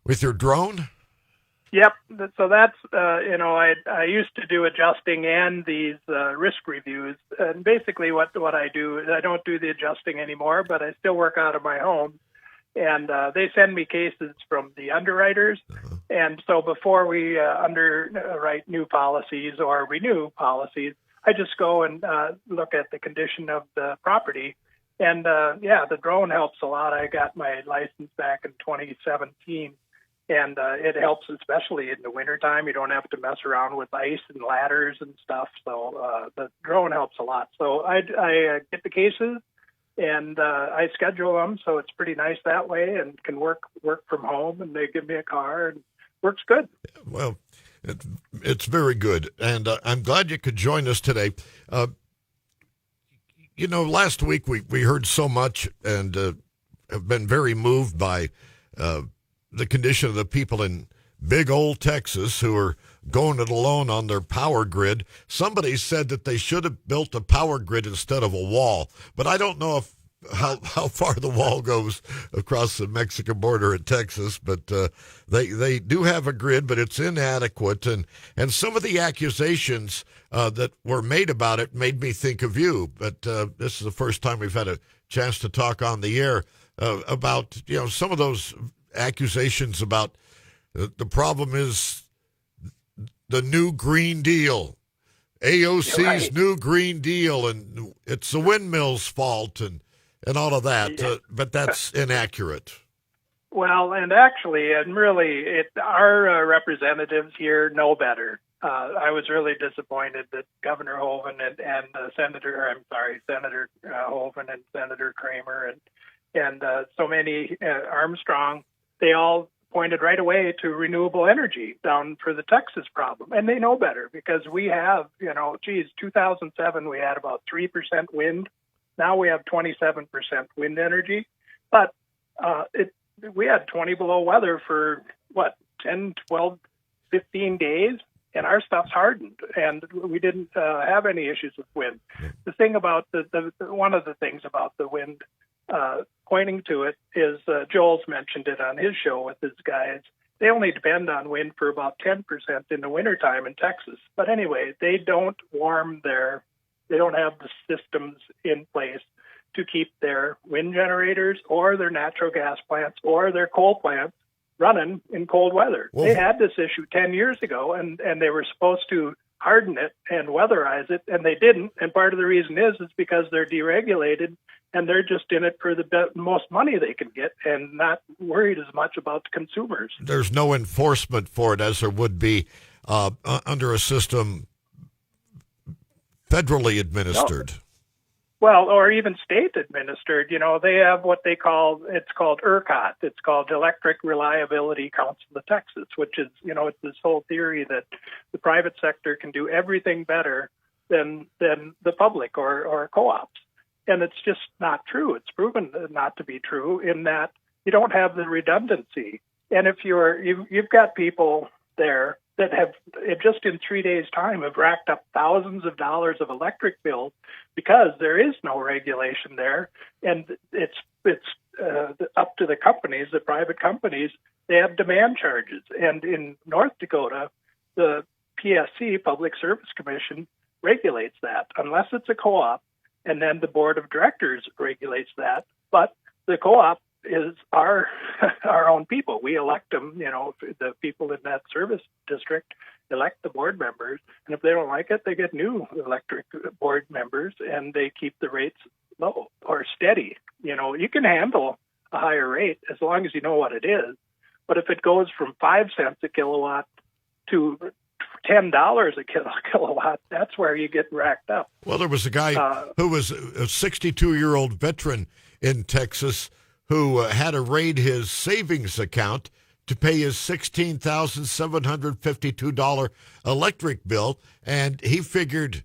with your drone? Yep. So that's, I used to do adjusting and these risk reviews. And basically what I do is I don't do the adjusting anymore, but I still work out of my home. And they send me cases from the underwriters. And so before we underwrite new policies or renew policies, I just go and look at the condition of the property. And the drone helps a lot. I got my license back in 2017. And it helps, especially in the wintertime. You don't have to mess around with ice and ladders and stuff. So the drone helps a lot. So I get the cases and I schedule them. So it's pretty nice that way and can work from home. And they give me a car and works good. Well, it's very good. And I'm glad you could join us today. Last week we heard so much and have been very moved by the condition of the people in big old Texas who are going it alone on their power grid. Somebody said that they should have built a power grid instead of a wall, but I don't know how far the wall goes across the Mexican border in Texas, but they do have a grid, but it's inadequate. And some of the accusations that were made about it made me think of you, but this is the first time we've had a chance to talk on the air about some of those accusations about the problem is the new Green Deal, AOC's right. new Green Deal, and it's the windmills' fault and all of that, Yeah. but that's inaccurate. Well, and actually, and really, our representatives here know better. I was really disappointed that Governor Hoeven and Senator Hoeven and Senator Kramer and so many Armstrong, they all pointed right away to renewable energy down for the Texas problem. And they know better because we have, 2007, we had about 3% wind. Now we have 27% wind energy. But we had 20 below weather for, 10, 12, 15 days. And our stuff's hardened, and we didn't have any issues with wind. The thing about one of the things about the wind, pointing to it, is Joel's mentioned it on his show with his guys. They only depend on wind for about 10% in the wintertime in Texas. But anyway, they don't they don't have the systems in place to keep their wind generators or their natural gas plants or their coal plants running in cold weather. Well, they had this issue 10 years ago, and they were supposed to harden it and weatherize it, and they didn't. And part of the reason is because they're deregulated, and they're just in it for the most money they can get and not worried as much about the consumers. There's no enforcement for it as there would be under a system federally administered. No. Well, or even state administered, they have what it's called ERCOT. It's called Electric Reliability Council of Texas, which is, it's this whole theory that the private sector can do everything better than the public or co-ops. And it's just not true. It's proven not to be true in that you don't have the redundancy. And if you've got people there that have just in 3 days' time have racked up thousands of dollars of electric bills because there is no regulation there, and it's up to the companies, the private companies. They have demand charges, and in North Dakota, the PSC, Public Service Commission, regulates that unless it's a co-op, and then the board of directors regulates that. But the co-op is our own people. We elect them, the people in that service district elect the board members, and if they don't like it, they get new electric board members, and they keep the rates low or steady. You can handle a higher rate as long as you know what it is, but if it goes from 5 cents a kilowatt to $10 a kilowatt, that's where you get racked up. Well, there was a guy who was a 62-year-old veteran in Texas who had to raid his savings account to pay his $16,752 electric bill, and he figured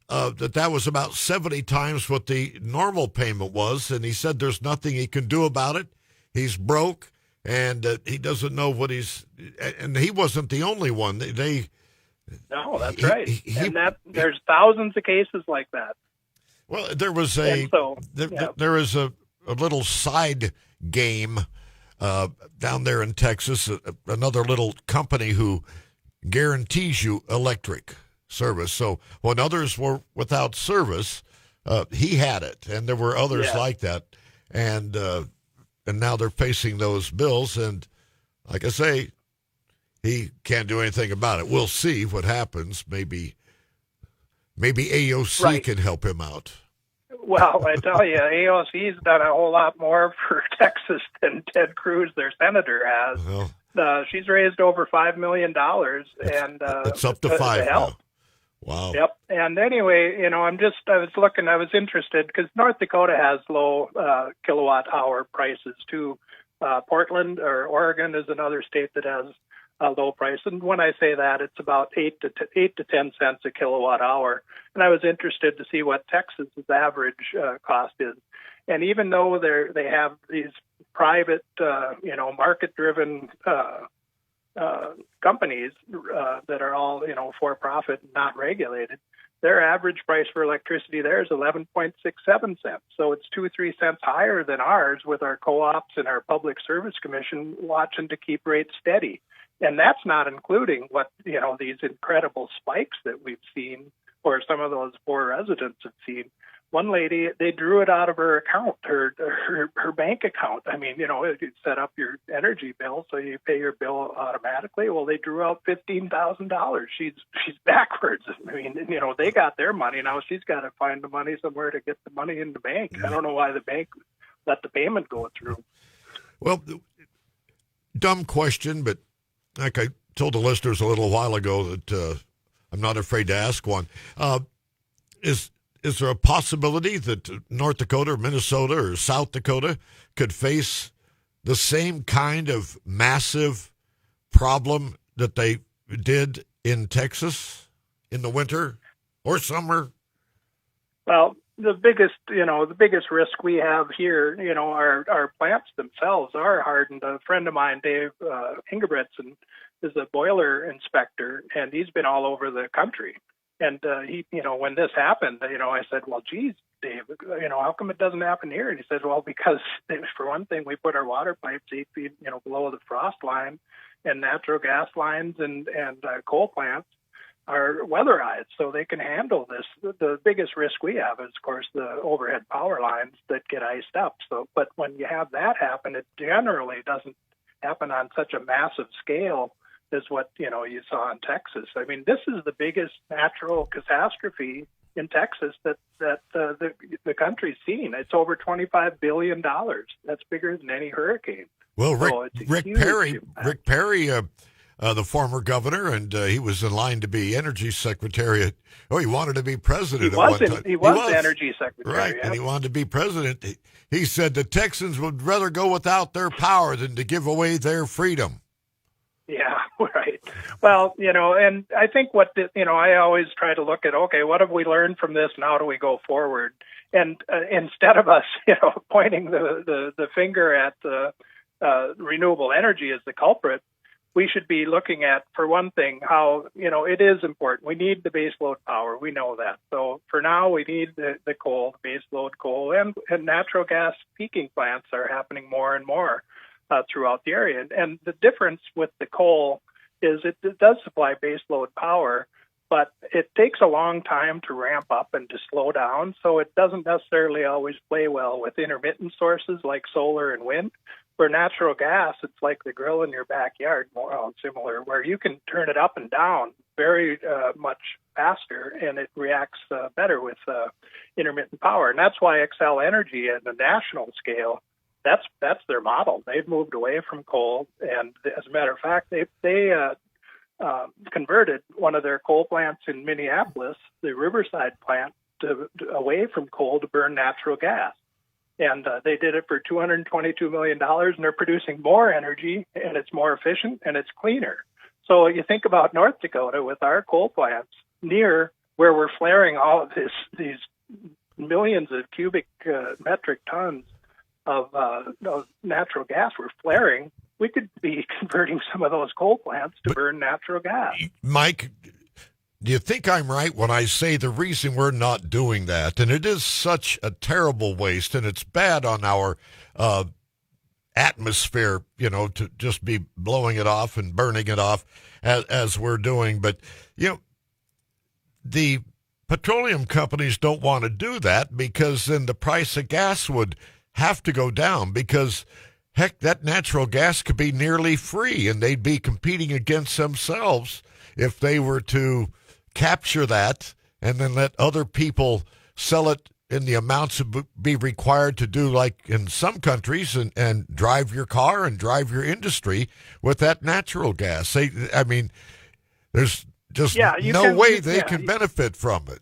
that was about 70 times what the normal payment was, and he said there's nothing he can do about it. He's broke, and he doesn't know what and he wasn't the only one. No, that's right. There's thousands of cases like that. Well, there was there is a little side game down there in Texas, another little company who guarantees you electric service. So when others were without service, he had it, and there were others like that, and now they're facing those bills. And like I say, he can't do anything about it. We'll see what happens. Maybe AOC can help him out. Well, I tell you, AOC's done a whole lot more for Texas than Ted Cruz, their senator, has. Well, she's raised over $5 million, and it's up to $5 now. Wow. Yep. And anyway, I was interested because North Dakota has low kilowatt hour prices too. Portland or Oregon is another state that has a low price. And when I say that, it's about 8 to 10 cents a kilowatt hour. And I was interested to see what Texas's average cost is. And even though they have these private, market-driven companies that are all, for-profit and not regulated, their average price for electricity there is 11.67 cents. So it's 2-3 cents higher than ours, with our co-ops and our Public Service Commission watching to keep rates steady. And that's not including what, these incredible spikes that we've seen, or some of those poor residents have seen. One lady, they drew it out of her account, her bank account. I mean, you set up your energy bill so you pay your bill automatically. Well, they drew out $15,000. She's backwards. I mean, they got their money. Now she's got to find the money somewhere to get the money in the bank. I don't know why the bank let the payment go through. Well, dumb question, but like I told the listeners a little while ago that I'm not afraid to ask one. Is there a possibility that North Dakota or Minnesota or South Dakota could face the same kind of massive problem that they did in Texas in the winter or summer? Well, the biggest risk we have here, our plants themselves are hardened. A friend of mine, Dave Ingebretson, is a boiler inspector, and he's been all over the country. And he, when this happened, I said, well, geez, Dave, how come it doesn't happen here? And he said, well, because for one thing, we put our water pipes 8 feet, below the frost line, and natural gas lines and coal plants are weatherized, so they can handle this. The biggest risk we have is, of course, the overhead power lines that get iced up. So, but when you have that happen, it generally doesn't happen on such a massive scale as what you saw in Texas. I mean, this is the biggest natural catastrophe in Texas that the country's seen. It's over $25 billion. That's bigger than any hurricane. Well, Rick Perry, the former governor, and he was in line to be energy secretary. He wanted to be president. He was energy secretary. Right, yeah. And he wanted to be president. He said the Texans would rather go without their power than to give away their freedom. Yeah, right. Well, and I think I always try to look at, okay, what have we learned from this and how do we go forward? And instead of us, pointing the finger at renewable energy as the culprit, we should be looking at, for one thing, how, it is important. We need the baseload power. We know that. So for now, we need the coal, the baseload coal, and natural gas peaking plants are happening more and more throughout the area. And the difference with the coal is it does supply baseload power, but it takes a long time to ramp up and to slow down. So it doesn't necessarily always play well with intermittent sources like solar and wind. For natural gas, it's like the grill in your backyard, more similar, where you can turn it up and down very much faster, and it reacts better with intermittent power. And that's why Xcel Energy at the national scale, that's their model. They've moved away from coal, and as a matter of fact, they converted one of their coal plants in Minneapolis, the Riverside plant, away from coal to burn natural gas. And they did it for $222 million, and they're producing more energy, and it's more efficient, and it's cleaner. So you think about North Dakota with our coal plants near where we're flaring all of these millions of cubic metric tons of natural gas we're flaring. We could be converting some of those coal plants to burn natural gas. Mike, do you think I'm right when I say the reason we're not doing that, and it is such a terrible waste, and it's bad on our atmosphere, to just be blowing it off and burning it off as we're doing. But, the petroleum companies don't want to do that because then the price of gas would have to go down because, heck, that natural gas could be nearly free and they'd be competing against themselves if they were to capture that and then let other people sell it in the amounts that would be required to do like in some countries and drive your car and drive your industry with that natural gas. There's just no way they can benefit from it.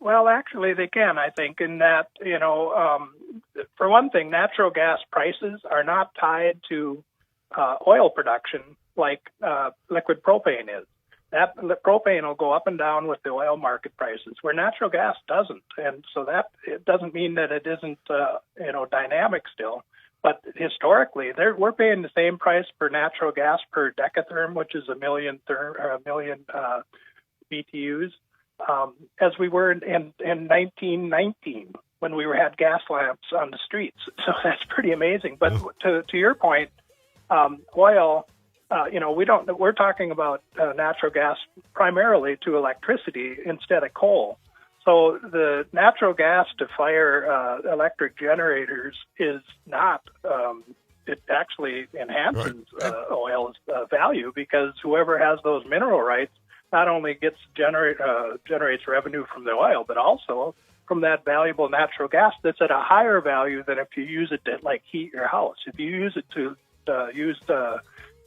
Well, actually, they can, I think, in that, for one thing, natural gas prices are not tied to oil production like liquid propane is. That propane will go up and down with the oil market prices, where natural gas doesn't. And so that it doesn't mean that it isn't, dynamic still. But historically, we're paying the same price for natural gas per decatherm, which is a million BTUs, as we were in 1919 when we had gas lamps on the streets. So that's pretty amazing. But to your point, oil. We're talking about natural gas primarily to electricity instead of coal. So the natural gas to fire electric generators is not, it actually enhances oil's value because whoever has those mineral rights not only generates revenue from the oil, but also from that valuable natural gas that's at a higher value than if you use it to heat your house. If you use it to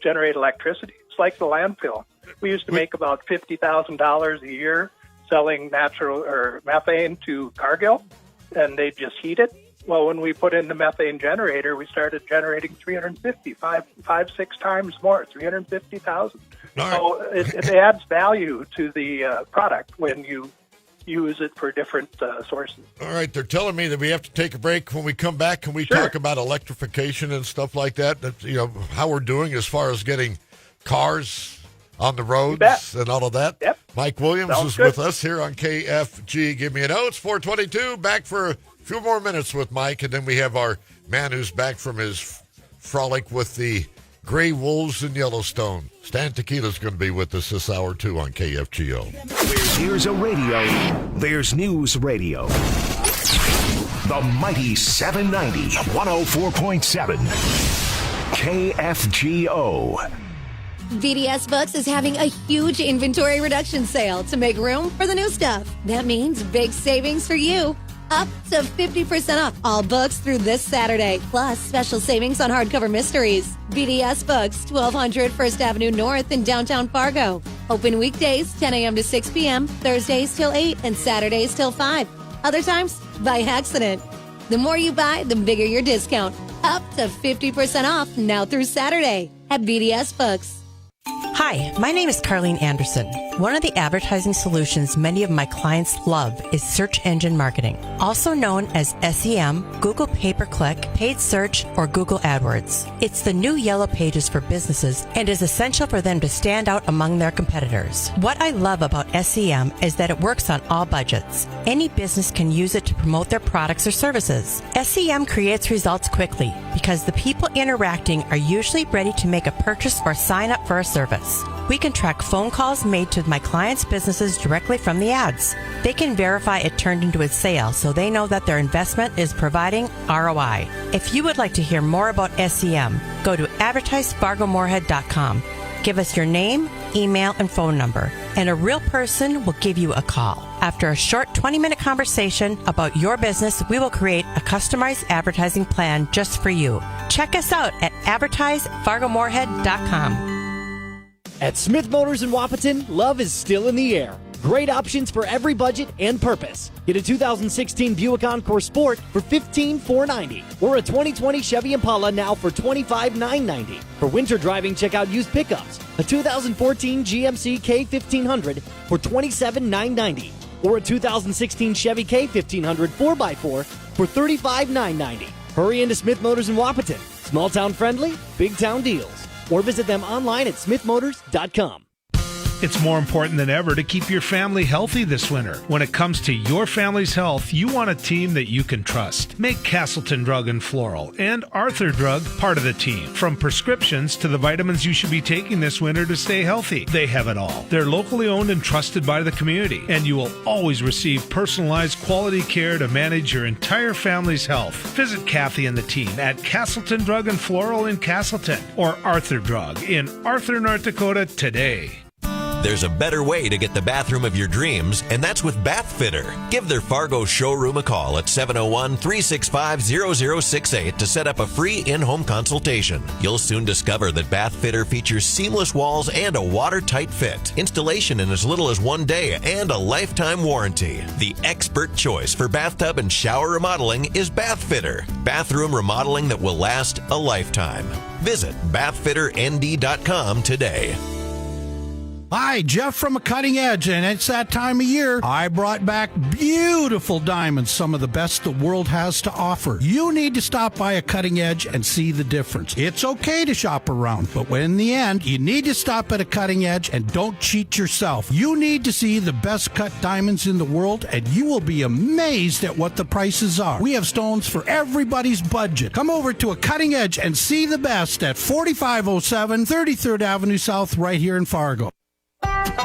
generate electricity, it's like the landfill. We used to make about $50,000 a year selling natural or methane to Cargill, and they just heat it. Well, when we put in the methane generator, we started generating 6 times more, 350,000. So it adds value to the product when you use it for different sources. All right, they're telling me that we have to take a break. When we come back, can we talk about electrification and stuff like that? How we're doing as far as getting cars on the roads and all of that? Yep. Mike Williams is with us here on KFG. Give me a note. It's 4:22. Back for a few more minutes with Mike, and then we have our man who's back from his frolic with the Gray Wolves in Yellowstone. Stan Tequila's going to be with us this hour, too, on KFGO. Here's a radio. There's News Radio. The mighty 790, 104.7. KFGO. VDS Books is having a huge inventory reduction sale to make room for the new stuff. That means big savings for you. Up to 50% off all books through this Saturday, plus special savings on hardcover mysteries. BDS Books, 1200 First Avenue North in downtown Fargo. Open weekdays 10 a.m. to 6 p.m., Thursdays till 8, and Saturdays till 5. Other times, by accident. The more you buy, the bigger your discount. Up to 50% off now through Saturday at BDS Books. Hi, my name is Carlene Anderson. One of the advertising solutions many of my clients love is search engine marketing, also known as SEM, Google Pay-Per-Click, Paid Search, or Google AdWords. It's the new yellow pages for businesses and is essential for them to stand out among their competitors. What I love about SEM is that it works on all budgets. Any business can use it to promote their products or services. SEM creates results quickly because the people interacting are usually ready to make a purchase or sign up for a service. We can track phone calls made to my clients' businesses directly from the ads. They can verify it turned into a sale so they know that their investment is providing ROI. If you would like to hear more about SEM, go to advertisefargomoorhead.com. Give us your name, email, and phone number, and a real person will give you a call. After a short 20-minute conversation about your business, we will create a customized advertising plan just for you. Check us out at advertisefargomoorhead.com. At Smith Motors in Wapaton, love is still in the air. Great options for every budget and purpose. Get a 2016 Buick Encore Sport for $15,490 or a 2020 Chevy Impala now for $25,990. For winter driving, check out used pickups. A 2014 GMC K1500 for $27,990 or a 2016 Chevy K1500 4x4 for $35,990. Hurry into Smith Motors in Wapaton. Small town friendly, big town deals. Or visit them online at smithmotors.com. It's more important than ever to keep your family healthy this winter. When it comes to your family's health, you want a team that you can trust. Make Castleton Drug and Floral and Arthur Drug part of the team. From prescriptions to the vitamins you should be taking this winter to stay healthy, they have it all. They're locally owned and trusted by the community, and you will always receive personalized quality care to manage your entire family's health. Visit Kathy and the team at Castleton Drug and Floral in Castleton or Arthur Drug in Arthur, North Dakota today. There's a better way to get the bathroom of your dreams, and that's with Bath Fitter. Give their Fargo showroom a call at 701-365-0068 to set up a free in-home consultation. You'll soon discover that Bath Fitter features seamless walls and a watertight fit, installation in as little as 1 day, and a lifetime warranty. The expert choice for bathtub and shower remodeling is Bath Fitter. Bathroom remodeling that will last a lifetime. Visit bathfitternd.com today. Hi, Jeff from A Cutting Edge, and it's that time of year. I brought back beautiful diamonds, some of the best the world has to offer. You need to stop by A Cutting Edge and see the difference. It's okay to shop around, but in the end, you need to stop at A Cutting Edge and don't cheat yourself. You need to see the best cut diamonds in the world, and you will be amazed at what the prices are. We have stones for everybody's budget. Come over to A Cutting Edge and see the best at 4507 33rd Avenue South right here in Fargo.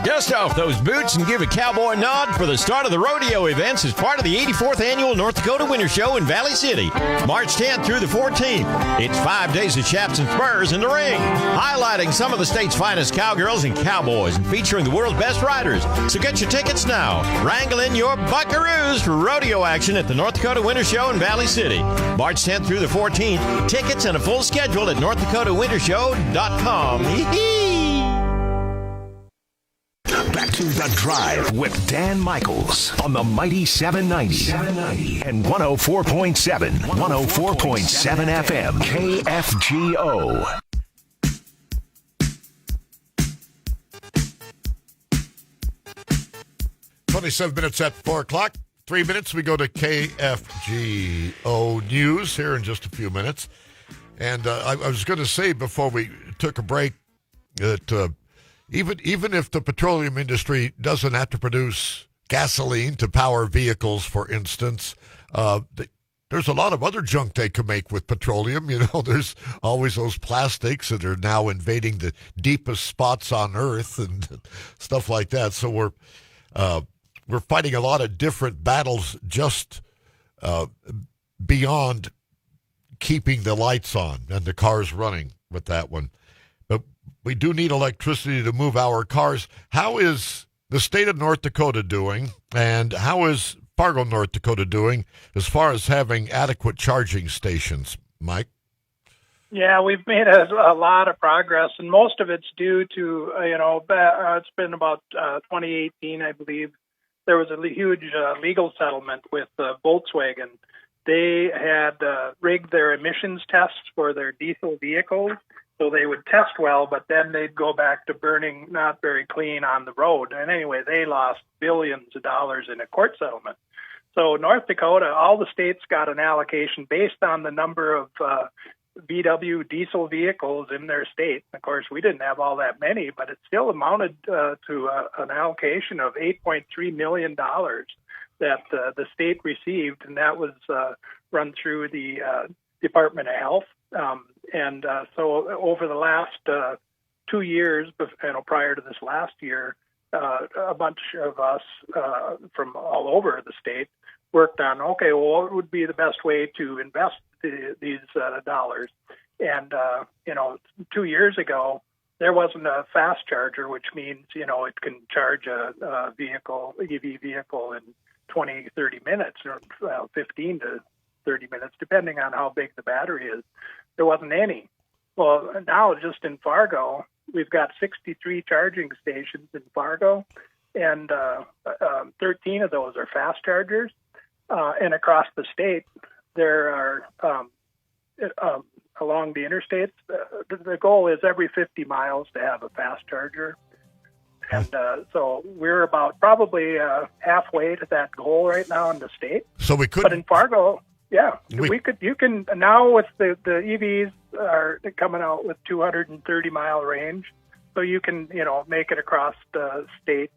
Dust off those boots and give a cowboy nod for the start of the rodeo events as part of the 84th Annual North Dakota Winter Show in Valley City, March 10th through the 14th. It's 5 days of chaps and spurs in the ring, highlighting some of the state's finest cowgirls and cowboys and featuring the world's best riders. So get your tickets now. Wrangle in your buckaroos for rodeo action at the North Dakota Winter Show in Valley City, March 10th through the 14th. Tickets and a full schedule at NorthDakotaWintershow.com. Hee-hee! Back to The Drive with Dan Michaels on the Mighty 790 and 104.7 FM KFGO. 27 minutes at 4 o'clock. 3 minutes, we go to KFGO News here in just a few minutes. And I was going to say before we took a break that even if the petroleum industry doesn't have to produce gasoline to power vehicles, for instance, there's a lot of other junk they could make with petroleum. You know, there's always those plastics that are now invading the deepest spots on Earth and stuff like that. So we're fighting a lot of different battles just beyond keeping the lights on and the cars running with that one. But we do need electricity to move our cars. How is the state of North Dakota doing, and how is Fargo, North Dakota doing as far as having adequate charging stations, Mike? Yeah, we've made a lot of progress, and most of it's due to, it's been about 2018, I believe. There was a huge legal settlement with Volkswagen. They had rigged their emissions tests for their diesel vehicles, so they would test well, but then they'd go back to burning not very clean on the road. And anyway, they lost billions of dollars in a court settlement. So North Dakota, all the states got an allocation based on the number of VW diesel vehicles in their state. Of course, we didn't have all that many, but it still amounted to an allocation of $8.3 million that the state received, and that was run through the Department of Health. So over the last 2 years, prior to this last year, a bunch of us from all over the state worked on, what would be the best way to invest these dollars? And, 2 years ago, there wasn't a fast charger, which means, it can charge a EV vehicle in 20, 30 minutes, or 15 to 30 minutes, depending on how big the battery is. There wasn't any. Well, now just in Fargo, we've got 63 charging stations in Fargo, and 13 of those are fast chargers. And across the state, there are, along the interstates, the goal is every 50 miles to have a fast charger. And so we're about probably halfway to that goal right now in the state. So we could. But in Fargo, yeah, we could. You can now with the EVs are coming out with 230-mile range. So you can, make it across the state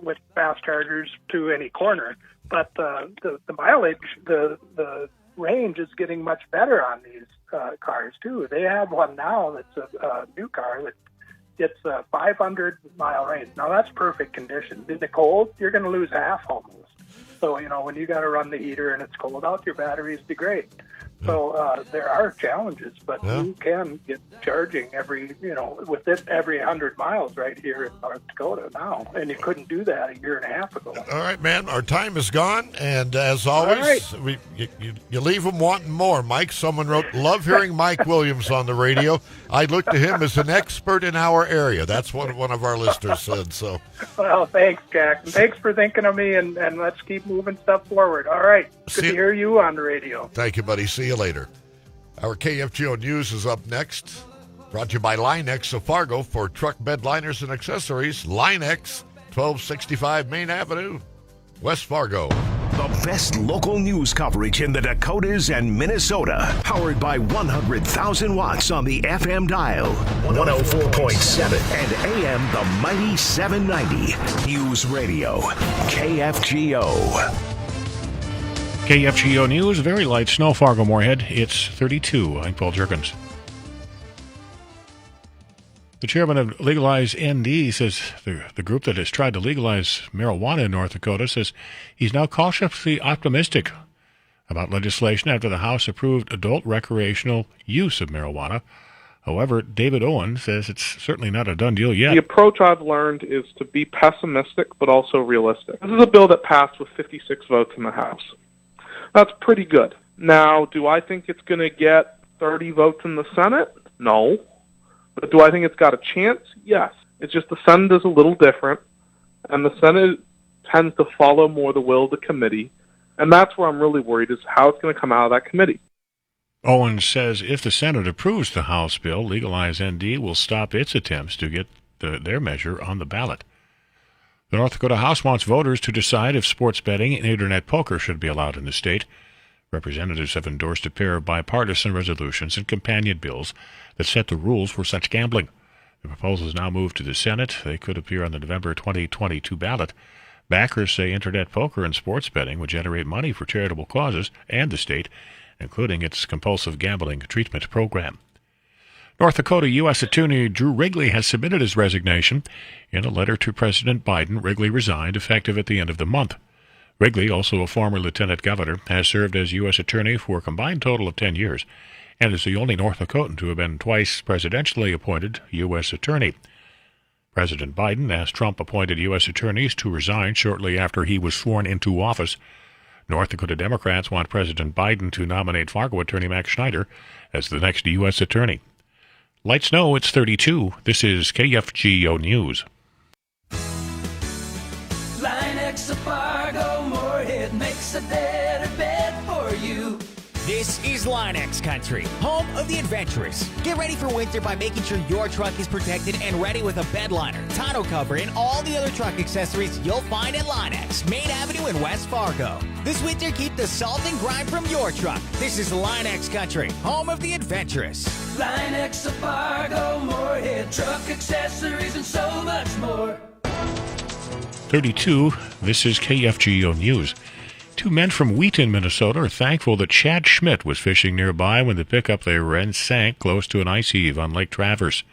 with fast chargers to any corner. But the mileage, the range is getting much better on these cars too. They have one now that's a new car that gets a 500-mile range. Now that's perfect condition. In the cold, you're going to lose half almost. So when you got to run the heater and it's cold out, your batteries degrade. So there are challenges, but you can get charging every 100 miles right here in North Dakota now, and you couldn't do that a year and a half ago. All right, man, our time is gone, and as always, you leave them wanting more. Mike, someone wrote, love hearing Mike Williams on the radio. I look to him as an expert in our area. That's what one of our listeners said. So, well, thanks, Jack. And thanks for thinking of me, and let's keep moving stuff forward. All right, good to hear you on the radio. Thank you, buddy. See you later. Our KFGO News is up next. Brought to you by Line-X of Fargo for truck bed liners and accessories. Line-X, 1265 Main Avenue, West Fargo. The best local news coverage in the Dakotas and Minnesota. Powered by 100,000 watts on the FM dial. 104.7 and AM the mighty 790. News Radio. KFGO. KFGO News, very light snow, Fargo-Moorhead. It's 32. I'm Paul Jerkins. The chairman of Legalize ND says the group that has tried to legalize marijuana in North Dakota says he's now cautiously optimistic about legislation after the House approved adult recreational use of marijuana. However, David Owen says it's certainly not a done deal yet. The approach I've learned is to be pessimistic but also realistic. This is a bill that passed with 56 votes in the House. That's pretty good. Now, do I think it's going to get 30 votes in the Senate? No. But do I think it's got a chance? Yes. It's just the Senate is a little different, and the Senate tends to follow more the will of the committee, and that's where I'm really worried is how it's going to come out of that committee. Owen says if the Senate approves the House bill, Legalize ND will stop its attempts to get their measure on the ballot. The North Dakota House wants voters to decide if sports betting and internet poker should be allowed in the state. Representatives have endorsed a pair of bipartisan resolutions and companion bills that set the rules for such gambling. The proposals now move to the Senate. They could appear on the November 2022 ballot. Backers say internet poker and sports betting would generate money for charitable causes and the state, including its compulsive gambling treatment program. North Dakota U.S. Attorney Drew Wrigley has submitted his resignation. In a letter to President Biden, Wrigley resigned effective at the end of the month. Wrigley, also a former lieutenant governor, has served as U.S. Attorney for a combined total of 10 years and is the only North Dakotan to have been twice presidentially appointed U.S. Attorney. President Biden asked Trump-appointed U.S. attorneys to resign shortly after he was sworn into office. North Dakota Democrats want President Biden to nominate Fargo Attorney Max Schneider as the next U.S. Attorney. Light snow, it's 32. This is KFGO News. Line-X of Fargo-Moorhead makes a better bed for you. This is Line-X Country, home of the adventurous. Get ready for winter by making sure your truck is protected and ready with a bed liner, tonneau cover, and all the other truck accessories you'll find at Line-X, Main Avenue in West Fargo. This winter, keep the salt and grime from your truck. This is Line-X Country, home of the adventurous. Line-X of Fargo-Moorhead, truck accessories, and so much more. 32. This is KFGO News. Two men from Wheaton, Minnesota are thankful that Chad Schmidt was fishing nearby when the pickup they were in sank close to an ice heave on Lake Traverse.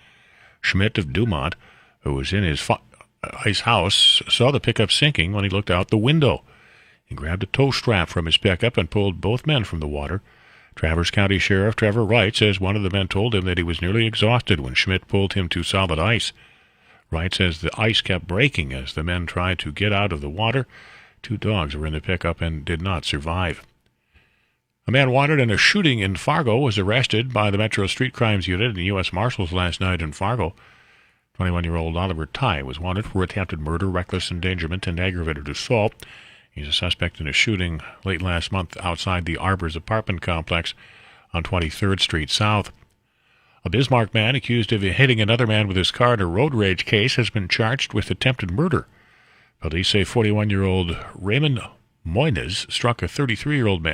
Schmidt of Dumont, who was in his ice house, saw the pickup sinking when he looked out the window. He grabbed a tow strap from his pickup and pulled both men from the water. Traverse County Sheriff Trevor Wright says one of the men told him that he was nearly exhausted when Schmidt pulled him to solid ice. Wright says the ice kept breaking as the men tried to get out of the water. 2 dogs were in the pickup and did not survive. A man wanted in a shooting in Fargo was arrested by the Metro Street Crimes Unit and U.S. Marshals last night in Fargo. 21-year-old Oliver Ty was wanted for attempted murder, reckless endangerment, and aggravated assault. He's a suspect in a shooting late last month outside the Arbors apartment complex on 23rd Street South. A Bismarck man accused of hitting another man with his car in a road rage case has been charged with attempted murder. Police say 41-year-old Raymond Moines struck a 33-year-old man